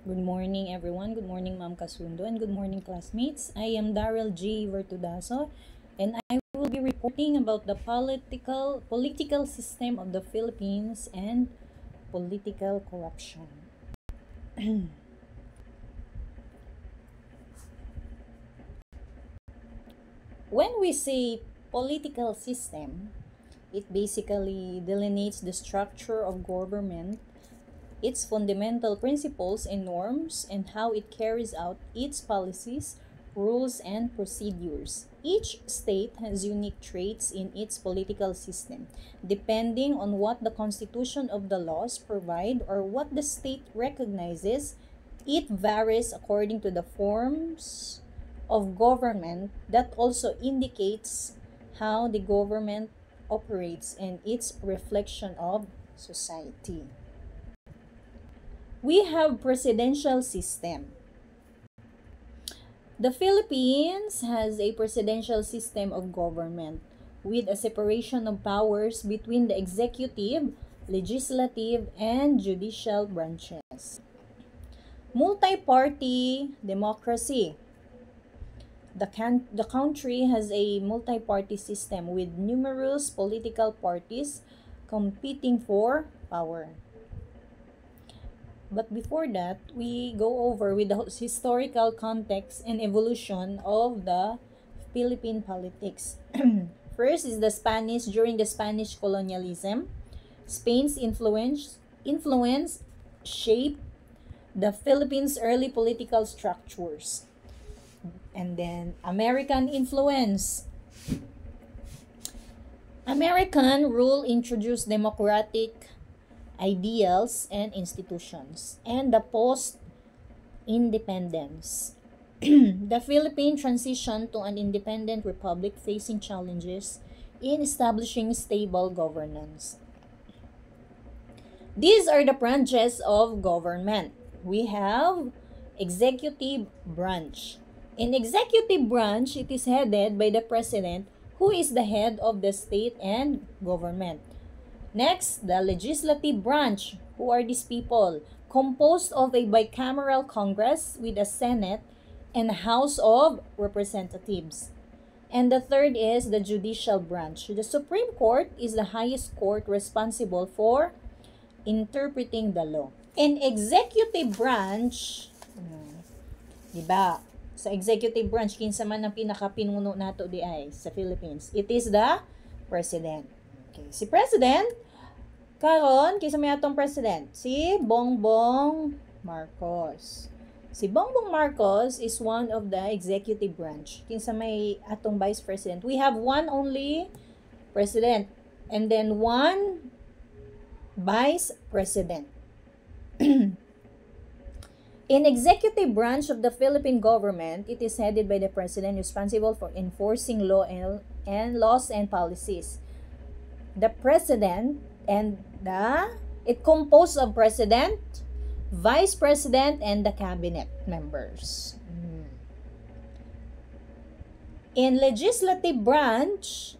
Good morning, everyone. Good morning, Ma'am Kasundo, and good morning, classmates. I am Daryl G. Vertudaso, and I will be reporting about the political system of the Philippines and political corruption. When we say political system, it basically delineates the structure of government, its fundamental principles and norms, and how it carries out its policies, rules, and procedures. Each state has unique traits in its political system, depending on what the constitution of the laws provide or what the state recognizes. It varies according to the forms of government that also indicates how the government operates and its reflection of society. We have presidential system. The Philippines has a presidential system of government with a separation of powers between the executive, legislative, and judicial branches. Multi-party democracy. The country has a multi-party system with numerous political parties competing for power. But before that, we go over with the historical context and evolution of the Philippine politics. First is the Spanish during the Spanish colonialism. Spain's influence shaped the Philippines' early political structures. And then American influence. American rule introduced democratic ideals and institutions. And the post-independence. The Philippine transition to an independent republic facing challenges in establishing stable governance. These are the branches of government. We have executive branch. In executive branch, it is headed by the president, who is the head of the state and government. Next, the legislative branch. Who are these people? Composed of a bicameral Congress with a Senate and a House of Representatives. And the third is the judicial branch. The Supreme Court is the highest court responsible for interpreting the law. In executive branch, di ba? Sa executive branch, kinsa man ang pinakapinuno nato di ay sa Philippines. It is the president. Okay. Si president, karon kinsa may atong president? Si Bongbong Marcos. Si Bongbong Marcos is one of the executive branch. Kinsa may atong vice president? We have one only president and then one vice president. In executive branch of the Philippine government, it is headed by the president responsible for enforcing law and laws and policies. The president and it composed of president, vice president, and the cabinet members. In legislative branch,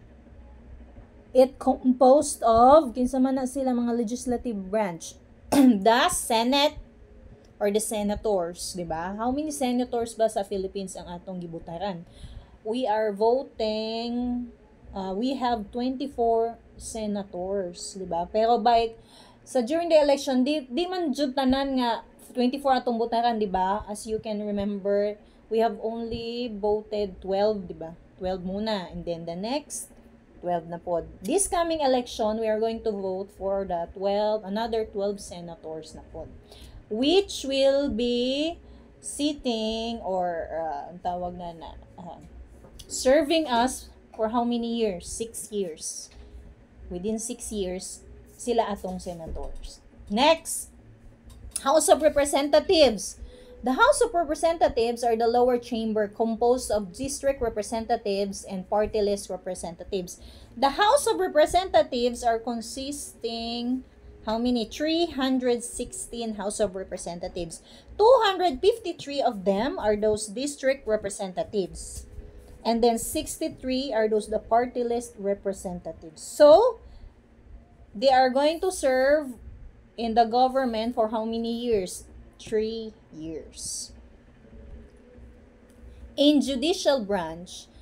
it composed of, kinsa man na sila mga legislative branch, the Senate or the senators, di ba? How many senators ba sa Philippines ang atong gibutaran? We are voting, we have 24 senators, di ba? Pero during the election, di man jud tanan nga 24 atong butaran, di ba? As you can remember, we have only voted 12, di ba? 12 muna, and then the next 12 na pod. This coming election, we are going to vote for the another 12 senators na pod, which will be sitting or tawag na serving us for how many years? 6 years. Within 6 years, sila atong senators. Next, House of Representatives. The House of Representatives are the lower chamber composed of district representatives and party list representatives. The House of Representatives are consisting how many? 316 House of Representatives. 253 of them are those district representatives. And then 63 are those the party list representatives. So, they are going to serve in the government for how many years? 3 years. In judicial branch,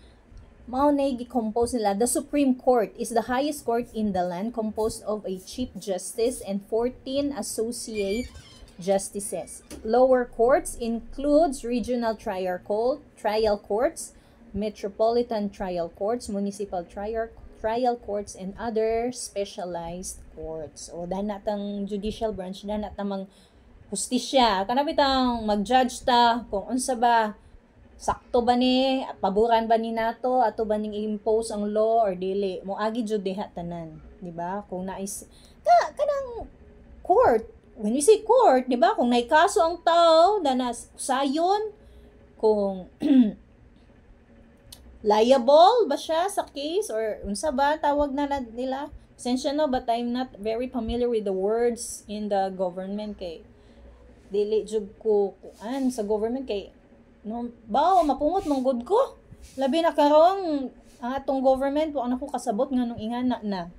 mao na gi-compose nila. The Supreme Court is the highest court in the land, composed of a Chief Justice and 14 associate justices. Lower courts includes regional trial courts, metropolitan trial courts, municipal trial courts, and other specialized courts. O danatang judicial branch, danatang hustisya. Kanabitang mag-judge ta kung unsa ba, sakto ba ni, paboran ba ni nato, ato ba ning impose ang law or dili. Moagi jud diha tanan, di ba? Kung nais kanang court, when we say court, di ba? Kung naikaso ang tao, danas sayon, kung liable ba siya sa case or unsa ba tawag na nila. Sensya no, but I'm not very familiar with the words in the government kay dili jud ko kuan sa government kay no bao mapungot mong good ko. Labi na karong atong government wa ko kasabot nganong ingana na.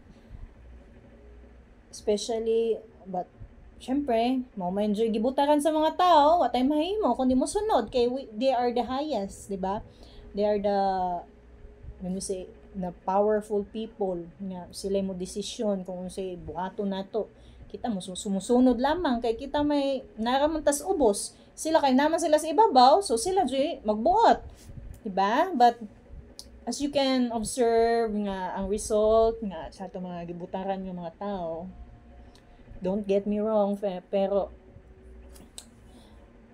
Especially but syempre, mo ma-enjoy gibutaran sa mga tao, what ay mahimo kung di mo sunod kay they are the highest, di ba? They are the, when we say, the powerful people nga sila mo desisyon kung say buhato nato. Kita mo sumusunod lamang kay kita may naramantas ubos. Sila kay naman sila sa ibabaw, so sila jud magbuhat. Di ba? But as you can observe nga ang result nga sa ato mga gibutaran nga mga tao, don't get me wrong, pero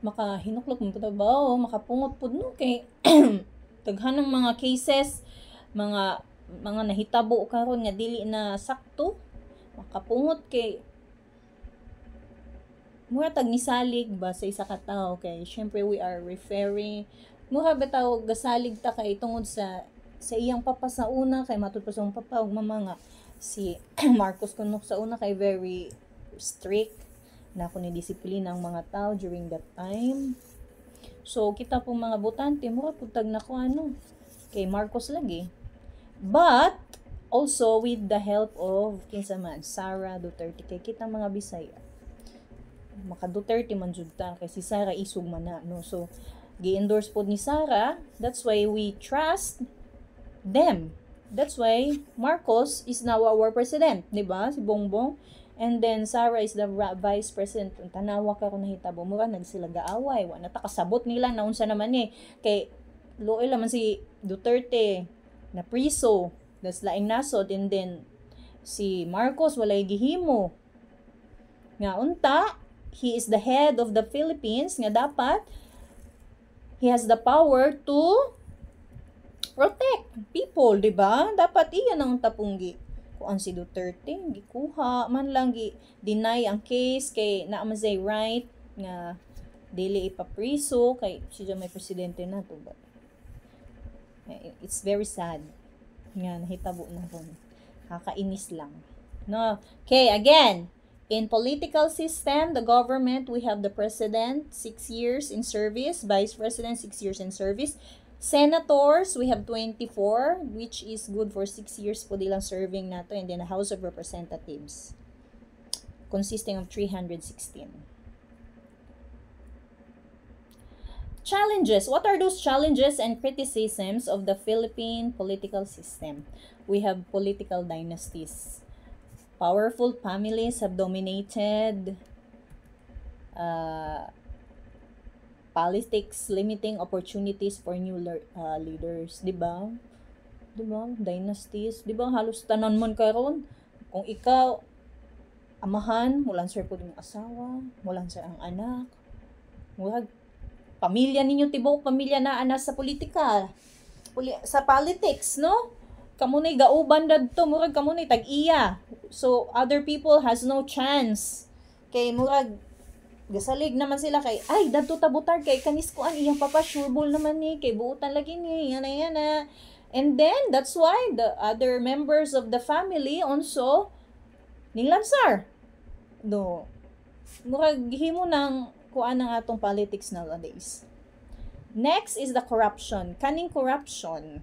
makahinuklok mo trabaho, makapungot pud no kay taghanang mga cases, mga nahitabo karon nga dili na sakto, makapungot kay mura tag nisalig ba sa isa ka tawo kay syempre we are referring mura bitaw gasalig ta kay tungod sa iyang papa sa una kay matud pa sa papa ug mama nga si Marcos kuno sa una kay very strict na kung disiplina ang mga tao during that time. So, kita pong mga botante, mura putag na ko kay Marcos lagi. But, also with the help of, kinsa man, Sara Duterte, kay kita mga Bisaya. Maka Duterte man jud ta, kay si Sara isog man na, no? So, gi-endorse po ni Sara, that's why we trust them. That's why Marcos is now our president, di ba? Si Bongbong. And then, Sara is the vice president. Tanawa ka kung nahitabo. Mura, nagsila gaaway. Wa natakasabot nila. Naunsa naman Kay, loe laman si Duterte na priso. Das laing nasod. And then, si Marcos, walay gihimo. Nga unta, he is the head of the Philippines. Nga dapat, he has the power to protect people, di ba? Dapat iyan ang tapunggi. Kung si Duterte, gikuha, man lang deny ang case kay naman say right nga dili ipapriso kay siya may presidente na to. But it's very sad nga nahitabo na ron. Kakainis lang. No. Okay, again, in political system, the government, we have the president, 6 years in service, vice president, 6 years in service. Senators, we have 24, which is good for 6 years po nilang serving nato. And then the House of Representatives, consisting of 316. Challenges. What are those challenges and criticisms of the Philippine political system? We have political dynasties. Powerful families have dominated politics, limiting opportunities for new leaders, di ba? Di ba? Dynasties, di ba? Halos tanan man karon. Kung ikaw amahan, mulan sir po yung asawa, mulan sir ang anak. Murag pamilya ninyo tibok, pamilya na anas sa politika. Sa politics, no? Kamunay gauban dadto, murag kamunay tag-iya. So other people has no chance. Kay murag gasalig naman sila kay ay dadto tabutar kay kanis kuan iyang papa sureball naman ni kay buutan lagi ni yana. And then that's why the other members of the family also nilansar. No. Murag himo nang kuan ang atong politics nowadays. Next is the corruption. Kaning corruption.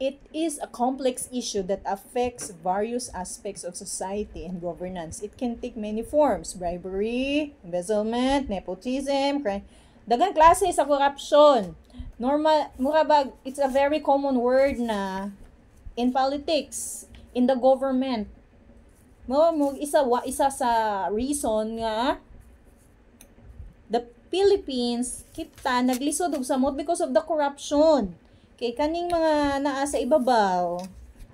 It is a complex issue that affects various aspects of society and governance. It can take many forms: bribery, embezzlement, nepotism, crime. Dagang klase sa corruption. Normal, mura ba, it's a very common word na in politics, in the government. Isa sa reason nga the Philippines kita naglisod og samot because of the corruption. Kay kaning mga naa sa ibabaw,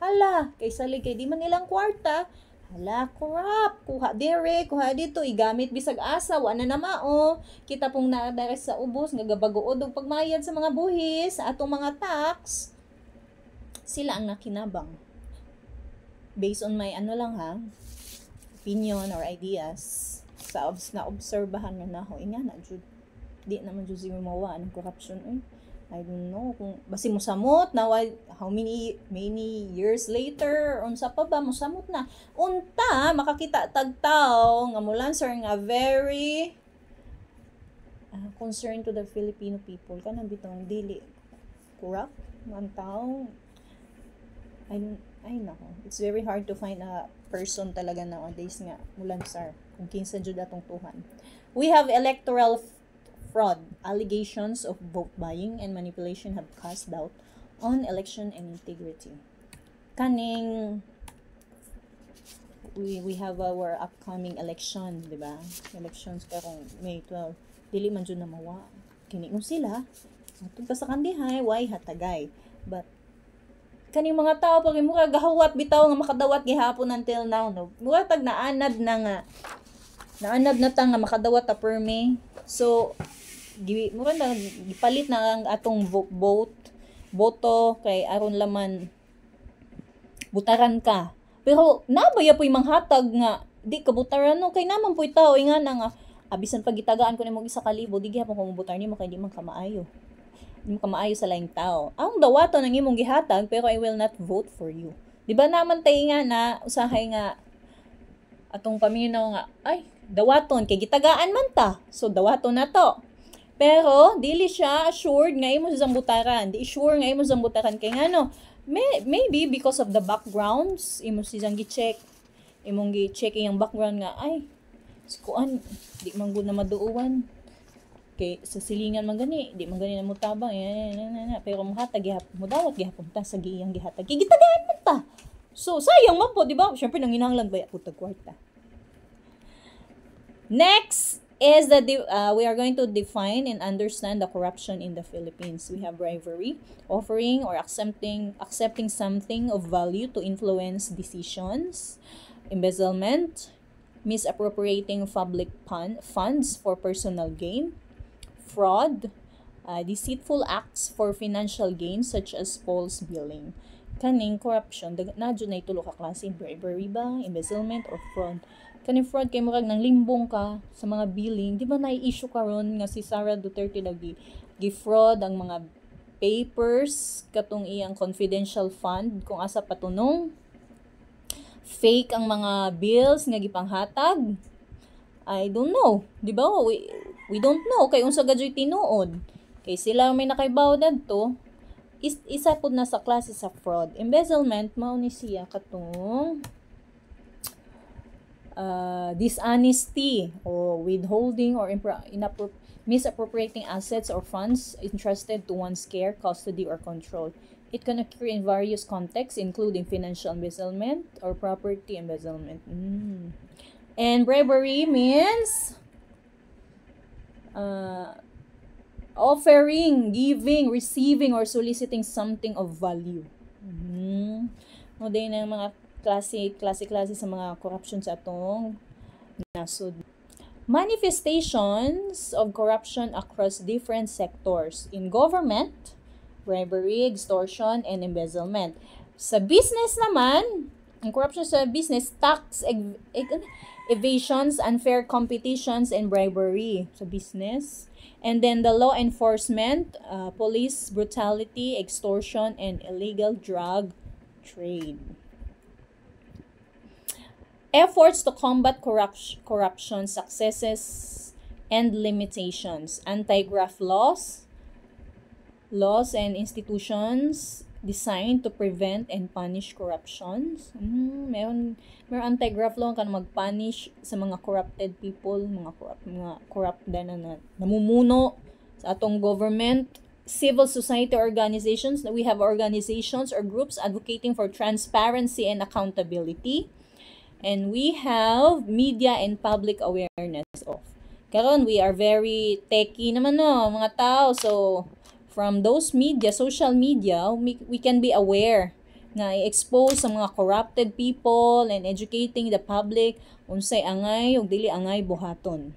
hala, kay salig kay di man nilang kwarta, hala, corrupt, kuha dire, kuha dito, igamit bisag asa, wa na namao, kita pong naadare sa ubos, nagabagood og pagmayad sa mga buhis, sa atong mga tax, sila ang nakinabang. Based on my opinion or ideas, sa na-obserbahan nga na ho, inga na, jud, di naman jud si mawa ng corruption, I don't know kung basi mo samot na how many years later unsa pa ba mo samot na unta makakita tagtaw nga mulan sir nga very concerned to the Filipino people kanang bitong dili corrupt man taw ay nako, it's very hard to find a person talaga nowadays nga mulan sir kung kinsa jud atong tuhan. We have electoral fraud. Allegations of vote buying and manipulation have cast doubt on election and integrity. Kaning we have our upcoming election, di ba? Elections karong May 12. Dili man jud na mawa. Kini sila atong pa sa kandihay, why hatagay. But kaning mga tao pag mura gahawat bitaw nga makadawat gihapon until now, no. Mura tag naanad na ta nga makadawat ta per May. So mura na gipalit na ang atong boto kay aron laman butaran ka. Pero nabaya po'y manghatag nga di ka butaran no kay naman po'y tao nga na nga abisan pagitagaan ko nimo 1,000 di gyapon ko butar nimo kay di man kamaayo. Di man kamaayo sa laing tao. Ang dawaton ang imong gihatag pero I will not vote for you. Di ba naman tay nga na usahay nga atong paminaw nga ay dawaton kay gitagaan man ta. So dawaton na to. Pero dili siya assured nga imo sa butaran. Di sure nga imo sa butaran kay ngano. Maybe because of the backgrounds, imo siyang gi-check. Imong gi-check iyang background nga ay kuan di man gud na maduuwan. Kay sa silingan man gani, di man gani na mutabang. Pero muhatag gihapon, mudawat gihapon ta sa giyang gihatag. Kay gitagaan man ta. So sayang man po, di ba? Syempre nanginahanglan ba putag kwarta. Next is that we are going to define and understand the corruption in the Philippines. We have bribery, offering or accepting something of value to influence decisions, embezzlement, misappropriating public funds for personal gain, fraud, deceitful acts for financial gain such as false billing. Kaning corruption, nadyo na itulo ka klase, bribery ba, embezzlement, or fraud. Kaning fraud kay murag nang limbong ka sa mga billing, di ba na-issue karon nga si Sara Duterte gi-fraud ang mga papers katong iyang confidential fund kung asa patunong fake ang mga bills nga gipanghatag. I don't know, di ba? We don't know kay unsa gadyoy tinuod. Kay sila may nakaibaw dadto. Isa pud na sa klase sa fraud. Embezzlement mao ni siya katong dishonesty or withholding or misappropriating assets or funds entrusted to one's care, custody, or control. It can occur in various contexts, including financial embezzlement or property embezzlement. And bribery means offering, giving, receiving, or soliciting something of value. O din ang mga klase sa mga corruption sa atong nasod. Manifestations of corruption across different sectors. In government, bribery, extortion, and embezzlement. Sa business naman, ang corruption sa business, tax evasions, unfair competitions, and bribery sa business. And then the law enforcement, police brutality, extortion, and illegal drug trade. Efforts to combat corruption, successes, and limitations. Anti-graft laws and institutions, designed to prevent and punish corruptions. Meron anti-graft law kan mag-punish sa mga corrupted people, mga corrupt na namumuno sa atong government. Civil society organizations, we have organizations or groups advocating for transparency and accountability. And we have media and public awareness of. Karon we are very techy naman no, mga tao. So from those media, social media, we can be aware na i-expose sa mga corrupted people and educating the public unsay angay ug dili angay buhaton.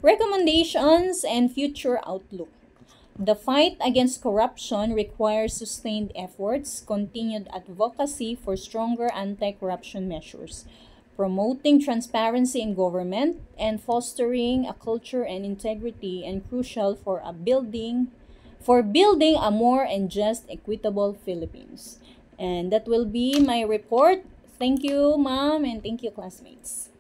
Recommendations and future outlook. The fight against corruption requires sustained efforts, continued advocacy for stronger anti-corruption measures, promoting transparency in government, and fostering a culture and integrity and crucial for building a more and just equitable Philippines. And that will be my report. Thank you, Ma'am, and thank you, classmates.